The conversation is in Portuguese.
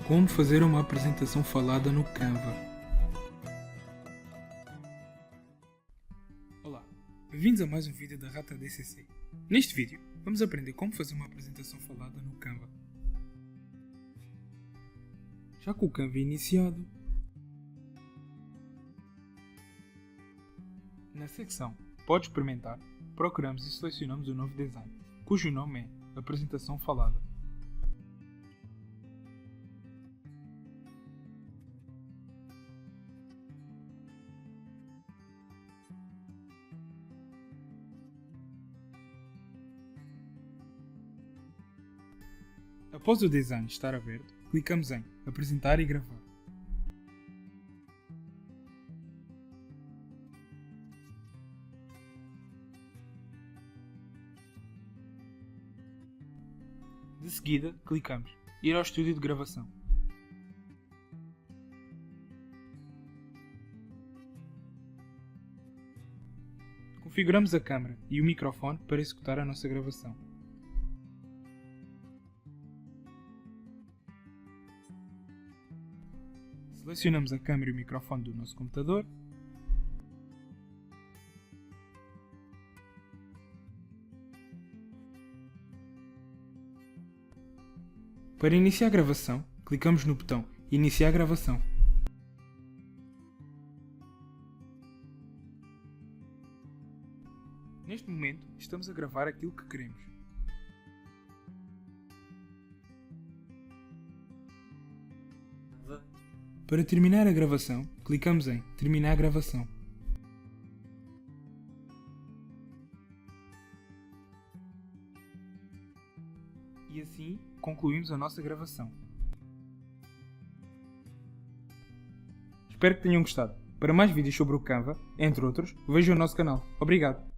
Como fazer uma apresentação falada no Canva. Olá, bem-vindos a mais um vídeo da Rata DCC. Neste vídeo, vamos aprender como fazer uma apresentação falada no Canva. Já com o Canva iniciado, na secção Pode experimentar, procuramos e selecionamos o novo design, cujo nome é Apresentação Falada. Após o design estar aberto, clicamos em Apresentar e Gravar. De seguida, clicamos Ir ao estúdio de gravação. Configuramos a câmera e o microfone para executar a nossa gravação. Selecionamos a câmera e o microfone do nosso computador. Para iniciar a gravação, clicamos no botão Iniciar a gravação. Neste momento, estamos a gravar aquilo que queremos. Para terminar a gravação, clicamos em Terminar a gravação. E assim concluímos a nossa gravação. Espero que tenham gostado. Para mais vídeos sobre o Canva, entre outros, vejam o nosso canal. Obrigado!